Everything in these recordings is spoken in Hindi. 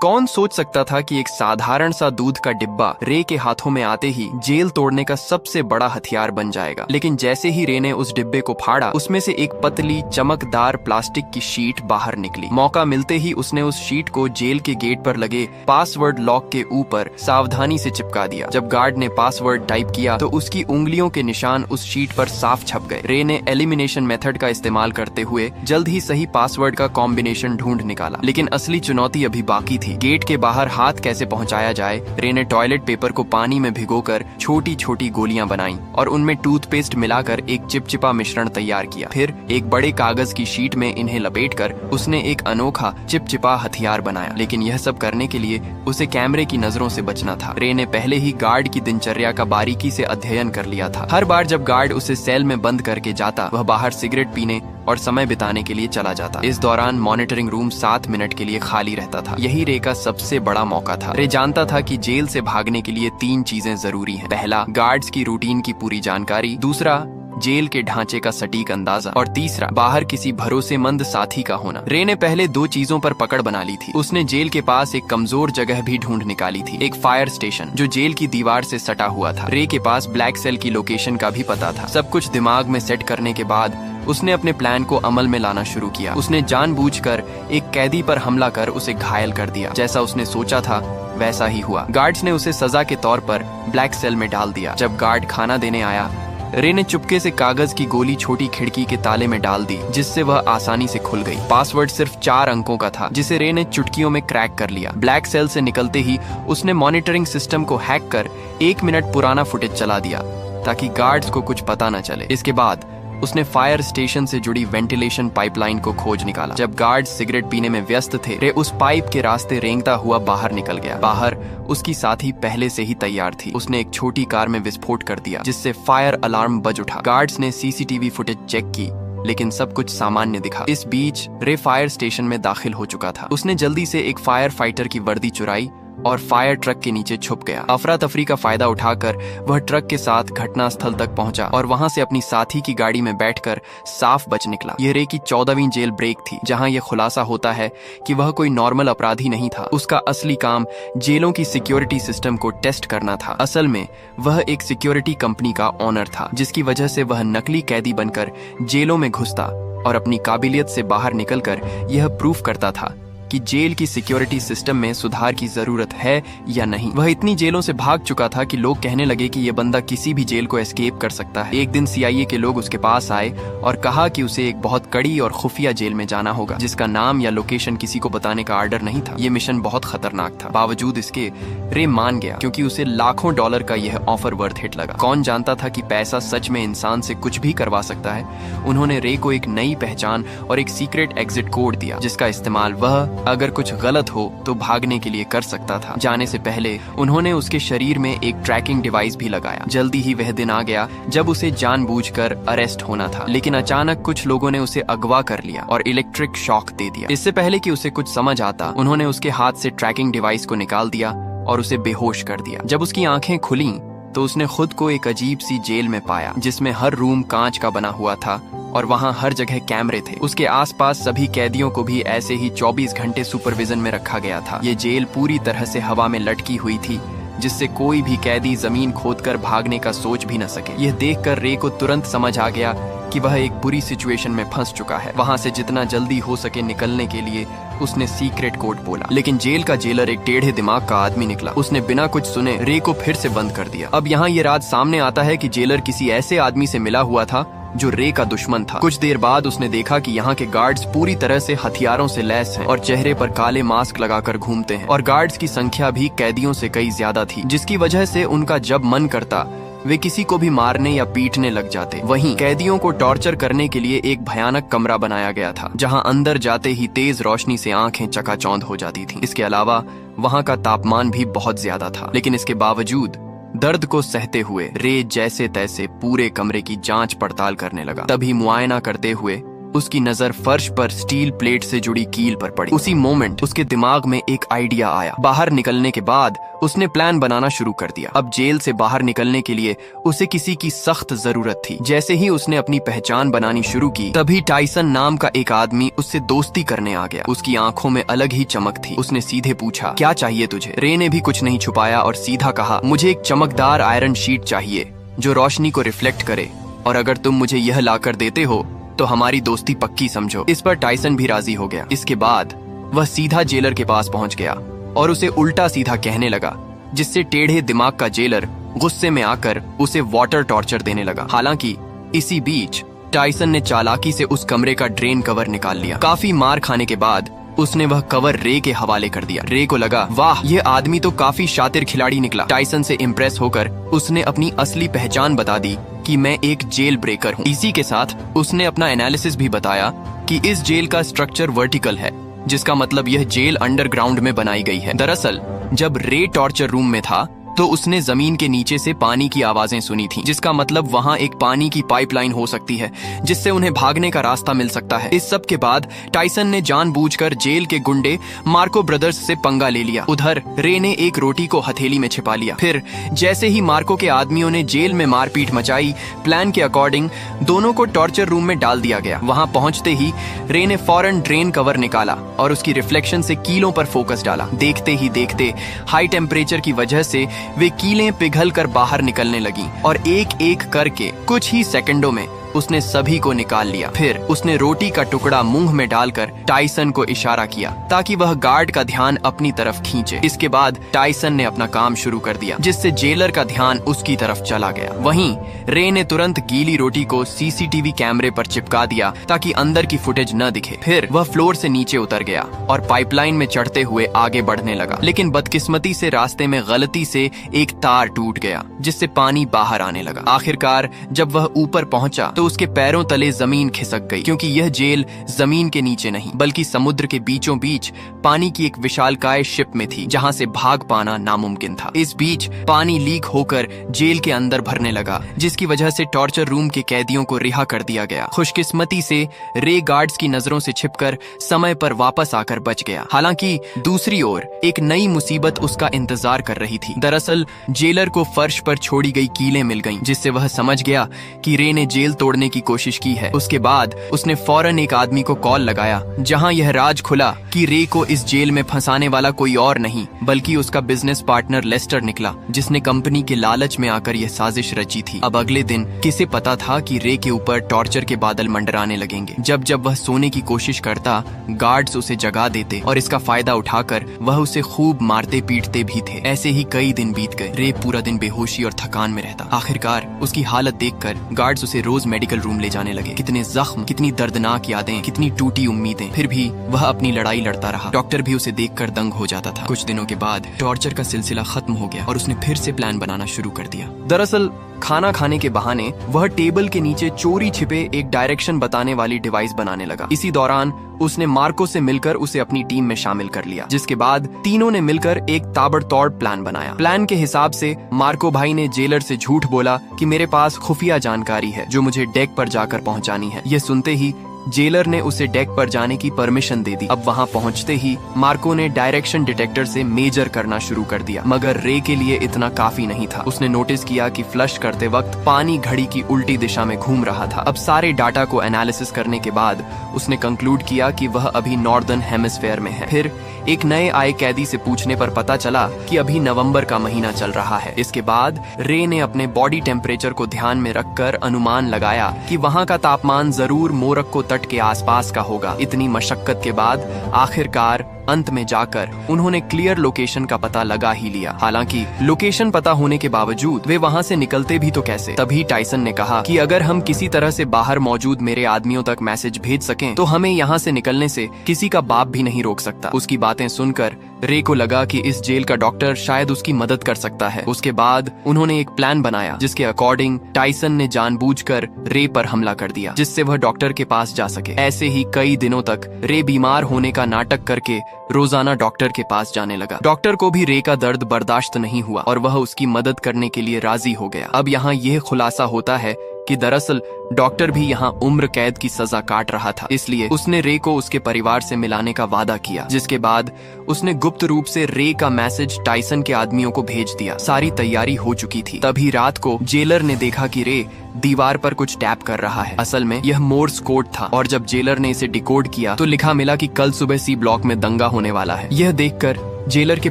कौन सोच सकता था कि एक साधारण सा दूध का डिब्बा रे के हाथों में आते ही जेल तोड़ने का सबसे बड़ा हथियार बन जाएगा। लेकिन जैसे ही रे ने उस डिब्बे को फाड़ा, उसमें से एक पतली चमकदार प्लास्टिक की शीट बाहर निकली। मौका मिलते ही उसने उस शीट को जेल के गेट पर लगे पासवर्ड लॉक के ऊपर सावधानी से चिपका दिया। जब गार्ड ने पासवर्ड टाइप किया तो उसकी उंगलियों के निशान उस शीट पर साफ छप गए। रे ने एलिमिनेशन मेथड का इस्तेमाल करते हुए जल्द ही सही पासवर्ड का कॉम्बिनेशन ढूंढ निकाला। लेकिन असली चुनौती अभी बाकी थी। गेट के बाहर हाथ कैसे पहुंचाया जाए। रे ने टॉयलेट पेपर को पानी में भिगोकर छोटी छोटी गोलियां बनाई और उनमें टूथपेस्ट मिलाकर एक चिपचिपा मिश्रण तैयार किया। फिर एक बड़े कागज की शीट में इन्हें लपेटकर उसने एक अनोखा चिपचिपा हथियार बनाया। लेकिन यह सब करने के लिए उसे कैमरे की नजरों से बचना था। रे ने पहले ही गार्ड की दिनचर्या का बारीकी से अध्ययन कर लिया था। हर बार जब गार्ड उसे सेल में बंद करके जाता, वह बाहर सिगरेट पीने और समय बिताने के लिए चला जाता। इस दौरान मॉनिटरिंग रूम 7 मिनट के लिए खाली रहता था। यही रे का सबसे बड़ा मौका था। रे जानता था कि जेल से भागने के लिए 3 चीजें जरूरी हैं। पहला, गार्ड्स की रूटीन की पूरी जानकारी। दूसरा, जेल के ढांचे का सटीक अंदाजा। और तीसरा, बाहर किसी भरोसेमंद साथी का होना। रे ने पहले 2 चीजों पर पकड़ बना ली थी। उसने जेल के पास एक कमजोर जगह भी ढूंढ निकाली थी, एक फायर स्टेशन जो जेल की दीवार से सटा हुआ था। रे के पास ब्लैक सेल की लोकेशन का भी पता था। सब कुछ दिमाग में सेट करने के बाद उसने अपने प्लान को अमल में लाना शुरू किया। उसने जानबूझकर एक कैदी पर हमला कर उसे घायल कर दिया। जैसा उसने सोचा था वैसा ही हुआ। गार्ड्स ने उसे सजा के तौर पर ब्लैक सेल में डाल दिया। जब गार्ड खाना देने आया, रे ने चुपके से कागज की गोली छोटी खिड़की के ताले में डाल दी, जिससे वह आसानी से खुल गई। पासवर्ड सिर्फ 4 अंकों का था, जिसे रे ने चुटकियों में क्रैक कर लिया। ब्लैक सेल से निकलते ही उसने मॉनिटरिंग सिस्टम को हैक कर 1 मिनट पुराना फुटेज चला दिया ताकि गार्ड्स को कुछ पता न चले। इसके बाद उसने फायर स्टेशन से जुड़ी वेंटिलेशन पाइपलाइन को खोज निकाला। जब गार्ड सिगरेट पीने में व्यस्त थे, रे उस पाइप के रास्ते रेंगता हुआ बाहर निकल गया। बाहर उसकी साथी पहले से ही तैयार थी। उसने एक छोटी कार में विस्फोट कर दिया, जिससे फायर अलार्म बज उठा। गार्ड्स ने सीसीटीवी फुटेज चेक की, लेकिन सब कुछ सामान्य दिखा। इस बीच रे फायर स्टेशन में दाखिल हो चुका था। उसने जल्दी से एक फायर फाइटर की वर्दी चुराई और फायर ट्रक के नीचे छुप गया। अफरा तफरी का फायदा उठाकर वह ट्रक के साथ घटनास्थल तक पहुंचा और वहां से अपनी साथी की गाड़ी में बैठकर साफ बच निकला। यह रे की 14वीं जेल ब्रेक थी, जहां यह खुलासा होता है कि वह कोई नॉर्मल अपराधी नहीं था। उसका असली काम जेलों की सिक्योरिटी सिस्टम को टेस्ट करना था। असल में वह एक सिक्योरिटी कंपनी का ओनर था, जिसकी वजह से वह नकली कैदी बनकर जेलों में घुसता और अपनी काबिलियत से बाहर निकलकर यह प्रूफ करता था कि जेल की सिक्योरिटी सिस्टम में सुधार की जरूरत है या नहीं। वह इतनी जेलों से भाग चुका था कि लोग कहने लगे कि यह बंदा किसी भी जेल को एस्केप कर सकता है। एक दिन सीआईए के लोग उसके पास आए और कहा कि उसे एक बहुत कड़ी और खुफिया जेल में जाना होगा, जिसका नाम या लोकेशन किसी को बताने का आर्डर नहीं था। ये मिशन बहुत खतरनाक था। बावजूद इसके रे मान गया, क्योंकि उसे लाखों डॉलर का यह ऑफर वर्थ हिट लगा। कौन जानता था कि पैसा सच में इंसान से कुछ भी करवा सकता है। उन्होंने रे को एक नई पहचान और एक सीक्रेट एग्जिट कोड दिया, जिसका इस्तेमाल वह अगर कुछ गलत हो तो भागने के लिए कर सकता था। जाने से पहले उन्होंने उसके शरीर में एक ट्रैकिंग डिवाइस भी लगाया। जल्दी ही वह दिन आ गया जब उसे जानबूझकर अरेस्ट होना था, लेकिन अचानक कुछ लोगों ने उसे अगवा कर लिया और इलेक्ट्रिक शॉक दे दिया। इससे पहले कि उसे कुछ समझ आता, उन्होंने उसके हाथ से ट्रैकिंग डिवाइस को निकाल दिया और उसे बेहोश कर दिया। जब उसकी आंखें खुलीं तो उसने खुद को एक अजीब सी जेल में पाया, जिसमें हर रूम कांच का बना हुआ था और वहाँ हर जगह कैमरे थे। उसके आसपास सभी कैदियों को भी ऐसे ही 24 घंटे सुपरविजन में रखा गया था। ये जेल पूरी तरह से हवा में लटकी हुई थी, जिससे कोई भी कैदी जमीन खोदकर भागने का सोच भी न सके। यह देखकर रे को तुरंत समझ आ गया कि वह एक बुरी सिचुएशन में फंस चुका है। वहां से जितना जल्दी हो सके निकलने के लिए उसने सीक्रेट कोड बोला, लेकिन जेल का जेलर एक टेढ़े दिमाग का आदमी निकला। उसने बिना कुछ सुने रे को फिर से बंद कर दिया। अब यहाँ ये राज सामने आता है कि जेलर किसी ऐसे आदमी से मिला हुआ था जो रे का दुश्मन था। कुछ देर बाद उसने देखा कि यहाँ के गार्ड्स पूरी तरह से हथियारों से लैस हैं और चेहरे पर काले मास्क लगाकर घूमते हैं, और गार्ड्स की संख्या भी कैदियों से कई ज्यादा थी, जिसकी वजह से उनका जब मन करता वे किसी को भी मारने या पीटने लग जाते। वहीं कैदियों को टॉर्चर करने के लिए एक भयानक कमरा बनाया गया था, जहां अंदर जाते ही तेज रोशनी से आंखें चकाचौंध हो जाती थीं। इसके अलावा वहां का तापमान भी बहुत ज्यादा था। लेकिन इसके बावजूद दर्द को सहते हुए रे जैसे तैसे पूरे कमरे की जांच पड़ताल करने लगा। तभी मुआयना करते हुए उसकी नजर फर्श पर स्टील प्लेट से जुड़ी कील पर पड़ी। उसी मोमेंट उसके दिमाग में एक आइडिया आया। बाहर निकलने के बाद उसने प्लान बनाना शुरू कर दिया। अब जेल से बाहर निकलने के लिए उसे किसी की सख्त जरूरत थी। जैसे ही उसने अपनी पहचान बनानी शुरू की, तभी टाइसन नाम का एक आदमी उससे दोस्ती करने आ गया। उसकी आंखों में अलग ही चमक थी। उसने सीधे पूछा, क्या चाहिए तुझे? रे ने भी कुछ नहीं छुपाया और सीधा कहा, मुझे एक चमकदार आयरन शीट चाहिए जो रोशनी को रिफ्लेक्ट करे, और अगर तुम मुझे यह लाकर देते हो तो हमारी दोस्ती पक्की समझो। इस पर टाइसन भी राजी हो गया। इसके बाद वह सीधा जेलर के पास पहुंच गया और उसे उल्टा सीधा कहने लगा, जिससे टेढ़े दिमाग का जेलर गुस्से में आकर उसे वाटर टॉर्चर देने लगा। हालांकि इसी बीच टाइसन ने चालाकी से उस कमरे का ड्रेन कवर निकाल लिया। काफी मार खाने के बाद उसने वह कवर रे के हवाले कर दिया। रे को लगा, वाह, यह आदमी तो काफी शातिर खिलाड़ी निकला। टाइसन से इम्प्रेस होकर उसने अपनी असली पहचान बता दी कि मैं एक जेल ब्रेकर हूँ। इसी के साथ उसने अपना एनालिसिस भी बताया कि इस जेल का स्ट्रक्चर वर्टिकल है, जिसका मतलब यह जेल अंडरग्राउंड में बनाई गई है। दरअसल जब रे टॉर्चर रूम में था तो उसने जमीन के नीचे से पानी की आवाजें सुनी थी, जिसका मतलब वहां एक पानी की पाइपलाइन हो सकती है जिससे उन्हें भागने का रास्ता मिल सकता है। इस सब के बाद टाइसन ने जानबूझकर जेल के गुंडे मार्को ब्रदर्स से पंगा ले लिया। उधर रे ने एक रोटी को हथेली में छिपा लिया। फिर जैसे ही मार्को के आदमियों ने जेल में मारपीट मचाई, प्लान के अकॉर्डिंग दोनों को टॉर्चर रूम में डाल दिया गया। वहां पहुंचते ही रे ने फौरन ड्रेन कवर निकाला और उसकी रिफ्लेक्शन से कीलों पर फोकस डाला। देखते ही देखते हाई टेम्परेचर की वजह से वे कीलें पिघल कर बाहर निकलने लगीं और एक एक करके कुछ ही सेकंडों में उसने सभी को निकाल लिया। फिर उसने रोटी का टुकड़ा मुंह में डालकर टाइसन को इशारा किया ताकि वह गार्ड का ध्यान अपनी तरफ खींचे। इसके बाद टाइसन ने अपना काम शुरू कर दिया, जिससे जेलर का ध्यान उसकी तरफ चला गया। वहीं रे ने तुरंत गीली रोटी को सीसीटीवी कैमरे पर चिपका दिया ताकि अंदर की फुटेज न दिखे। फिर वह फ्लोर से नीचे उतर गया और पाइपलाइन में चढ़ते हुए आगे बढ़ने लगा, लेकिन बदकिस्मती से रास्ते में गलती से एक तार टूट गया, जिससे पानी बाहर आने लगा। आखिरकार जब वह ऊपर पहुंचा तो उसके पैरों तले जमीन खिसक गई, क्योंकि यह जेल जमीन के नीचे नहीं बल्कि समुद्र के बीचों बीच पानी की एक विशालकाय शिप में थी, जहां से भाग पाना नामुमकिन था। इस बीच पानी लीक होकर जेल के अंदर भरने लगा, जिसकी वजह से टॉर्चर रूम के कैदियों को रिहा कर दिया गया। खुशकिस्मती से रे गार्ड्स की नजरों से छिपकर समय पर वापस आकर बच गया। हालांकि दूसरी ओर एक नई मुसीबत उसका इंतजार कर रही थी। दरअसल जेलर को फर्श पर छोड़ी गई कीलें मिल गईं, जिससे वह समझ गया कि रे ने जेल तोड़ने की कोशिश की है। उसके बाद उसने फौरन एक आदमी को कॉल लगाया, जहां यह राज खुला कि रे को इस जेल में फंसाने वाला कोई और नहीं बल्कि उसका बिजनेस पार्टनर लेस्टर निकला, जिसने कंपनी के लालच में आकर यह साजिश रची थी। अब अगले दिन किसे पता था कि रे के ऊपर टॉर्चर के बादल मंडराने लगेंगे। जब जब वह सोने की कोशिश करता, गार्ड्स उसे जगा देते और इसका फायदा उठाकर वह उसे खूब मारते पीटते भी थे। ऐसे ही कई दिन बीत गए। रे पूरा दिन बेहोशी और थकान में रहता। आखिरकार उसकी हालत देखकर गार्ड्स उसे रोज मेडिकल रूम ले जाने लगे। कितने जख्म, कितनी दर्दनाक यादें, कितनी टूटी उम्मीदें। फिर भी वह अपनी लड़ाई लड़ता रहा। डॉक्टर भी उसे देखकर दंग हो जाता था। कुछ दिनों के बाद टॉर्चर का सिलसिला खत्म हो गया और उसने फिर से प्लान बनाना शुरू कर दिया। दरअसल खाना खाने के बहाने वह टेबल के नीचे चोरी छिपे एक डायरेक्शन बताने वाली डिवाइस बनाने लगा। इसी दौरान उसने मार्को से मिलकर उसे अपनी टीम में शामिल कर लिया, जिसके बाद तीनों ने मिलकर एक ताबड़तोड़ प्लान बनाया। प्लान के हिसाब से मार्को भाई ने जेलर से झूठ बोला कि मेरे पास खुफिया जानकारी है जो मुझे डेक पर जाकर पहुंचानी है। यह सुनते ही जेलर ने उसे डेक पर जाने की परमिशन दे दी। अब वहां पहुंचते ही मार्को ने डायरेक्शन डिटेक्टर से मेजर करना शुरू कर दिया, मगर रे के लिए इतना काफी नहीं था। उसने नोटिस किया कि फ्लश करते वक्त पानी घड़ी की उल्टी दिशा में घूम रहा था। अब सारे डाटा को एनालिसिस करने के बाद उसने कंक्लूड किया कि वह अभी नॉर्दर्न हेमिस्फेयर में है। फिर एक नए आए कैदी से पूछने पर पता चला कि अभी नवंबर का महीना चल रहा है। इसके बाद रे ने अपने बॉडी टेम्परेचर को ध्यान में रखकर अनुमान लगाया कि वहां का तापमान जरूर मोरक्को तट के आसपास का होगा। इतनी मशक्कत के बाद आखिरकार अंत में जाकर उन्होंने क्लियर लोकेशन का पता लगा ही लिया। हालांकि लोकेशन पता होने के बावजूद वे वहां से निकलते भी तो कैसे? तभी टाइसन ने कहा कि अगर हम किसी तरह से बाहर मौजूद मेरे आदमियों तक मैसेज भेज सकें तो हमें यहाँ से निकलने से किसी का बाप भी नहीं रोक सकता। उसकी बातें सुनकर रे को लगा कि इस जेल का डॉक्टर शायद उसकी मदद कर सकता है। उसके बाद उन्होंने एक प्लान बनाया जिसके अकॉर्डिंग टाइसन ने जानबूझकर रे पर हमला कर दिया, जिससे वह डॉक्टर के पास जा सके। ऐसे ही कई दिनों तक रे बीमार होने का नाटक करके रोजाना डॉक्टर के पास जाने लगा। डॉक्टर को भी रे का दर्द बर्दाश्त नहीं हुआ और वह उसकी मदद करने के लिए राजी हो गया। अब यहाँ यह खुलासा होता है कि दरअसल डॉक्टर भी यहाँ उम्र कैद की सजा काट रहा था, इसलिए उसने रे को उसके परिवार से मिलाने का वादा किया। जिसके बाद उसने गुप्त रूप से रे का मैसेज टाइसन के आदमियों को भेज दिया। सारी तैयारी हो चुकी थी। तभी रात को जेलर ने देखा कि रे दीवार पर कुछ टैप कर रहा है। असल में यह मोर्स कोड था, और जब जेलर ने इसे डिकोड किया तो लिखा मिला कि कल सुबह सी ब्लॉक में दंगा होने वाला है। यह देखकर जेलर के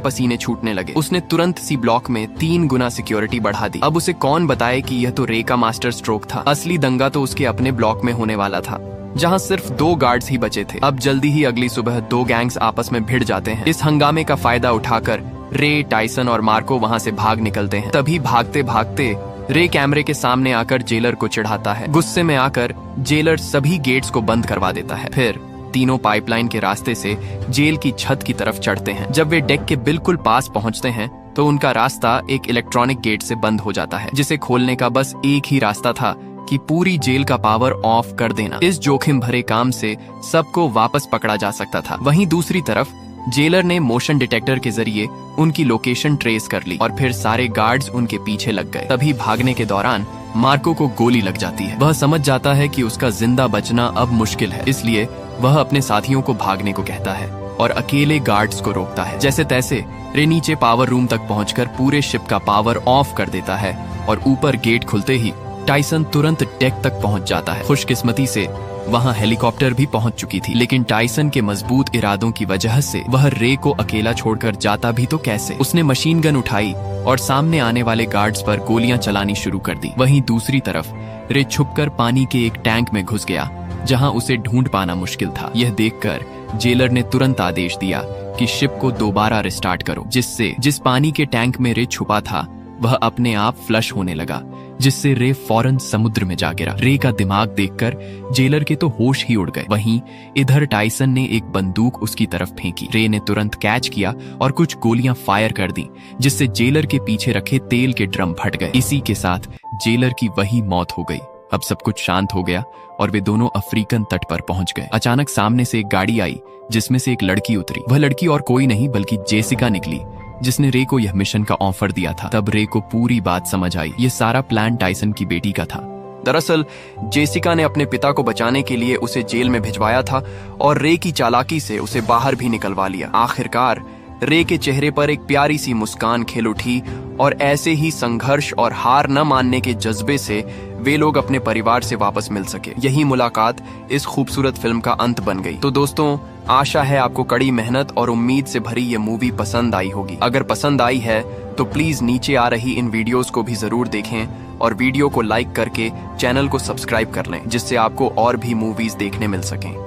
पसीने छूटने लगे। उसने तुरंत सी ब्लॉक में 3 गुना सिक्योरिटी बढ़ा दी। अब उसे कौन बताए कि यह तो रे का मास्टर स्ट्रोक था। असली दंगा तो उसके अपने ब्लॉक में होने वाला था, जहां सिर्फ 2 गार्ड्स ही बचे थे। अब जल्दी ही अगली सुबह 2 गैंग्स आपस में भिड़ जाते हैं। इस हंगामे का फायदा उठाकर रे, टाइसन और मार्को वहां से भाग निकलते हैं। तभी भागते भागते रे कैमरे के सामने आकर जेलर को चिढ़ाता है। गुस्से में आकर जेलर सभी गेट्स को बंद करवा देता है। फिर तीनों पाइपलाइन के रास्ते से जेल की छत की तरफ चढ़ते हैं। जब वे डेक के बिल्कुल पास पहुंचते हैं तो उनका रास्ता एक इलेक्ट्रॉनिक गेट से बंद हो जाता है, जिसे खोलने का बस एक ही रास्ता था कि पूरी जेल का पावर ऑफ कर देना। इस जोखिम भरे काम से सबको वापस पकड़ा जा सकता था। वहीं दूसरी तरफ जेलर ने मोशन डिटेक्टर के जरिए उनकी लोकेशन ट्रेस कर ली और फिर सारे गार्ड्स उनके पीछे लग गए। तभी भागने के दौरान मार्को को गोली लग जाती है। वह समझ जाता है कि उसका जिंदा बचना अब मुश्किल है, इसलिए वह अपने साथियों को भागने को कहता है और अकेले गार्ड्स को रोकता है। जैसे तैसे रे नीचे पावर रूम तक पहुंचकर पूरे शिप का पावर ऑफ कर देता है और ऊपर गेट खुलते ही टाइसन तुरंत डेक तक पहुंच जाता है। खुशकिस्मती से वहां हेलीकॉप्टर भी पहुंच चुकी थी, लेकिन टाइसन के मजबूत इरादों की वजह से वह रे को अकेला छोड़कर जाता भी तो कैसे। उसने मशीन गन उठाई और सामने आने वाले गार्ड्स पर गोलियां चलानी शुरू कर दी। वहीं दूसरी तरफ रे छुपकर पानी के एक टैंक में घुस गया, जहां उसे ढूंढ पाना मुश्किल था। यह देखकर जेलर ने तुरंत आदेश दिया कि शिप को दोबारा रिस्टार्ट करो, जिससे जिस पानी के टैंक में रे छुपा था वह अपने आप फ्लश होने लगा, जिससे रे फौरन समुद्र में जा गिरा। रे का दिमाग देखकर जेलर के तो होश ही उड़ गए। वहीं इधर टाइसन ने एक बंदूक उसकी तरफ फेंकी। रे ने तुरंत कैच किया और कुछ गोलियां फायर कर दी, जिससे जेलर के पीछे रखे तेल के ड्रम फट गए। इसी के साथ जेलर की वही मौत हो गई। अब सब कुछ शांत हो गया और वे दोनों अफ्रीकन तट पर पहुंच गए। अचानक सामने से एक गाड़ी आई, जिसमें से एक लड़की उतरी। वह लड़की और कोई नहीं बल्कि जेसिका निकली, जिसने रे को यह मिशन का ऑफर दिया था। तब रे को पूरी बात समझ आई। ये सारा प्लान टाइसन की बेटी का था। दरअसल जेसिका ने अपने पिता को बचाने के लिए उसे जेल में भिजवाया था और रे की चालाकी से उसे बाहर भी निकलवा लिया। आखिरकार रे के चेहरे पर एक प्यारी सी मुस्कान खिल उठी और ऐसे ही संघर्ष और हार न मानने के जज्बे से वे लोग अपने परिवार से वापस मिल सके। यही मुलाकात इस खूबसूरत फिल्म का अंत बन गई। तो दोस्तों, आशा है आपको कड़ी मेहनत और उम्मीद से भरी ये मूवी पसंद आई होगी। अगर पसंद आई है तो प्लीज नीचे आ रही इन वीडियोस को भी जरूर देखें और वीडियो को लाइक करके चैनल को सब्सक्राइब कर लें, जिससे आपको और भी मूवीज देखने मिल सकें।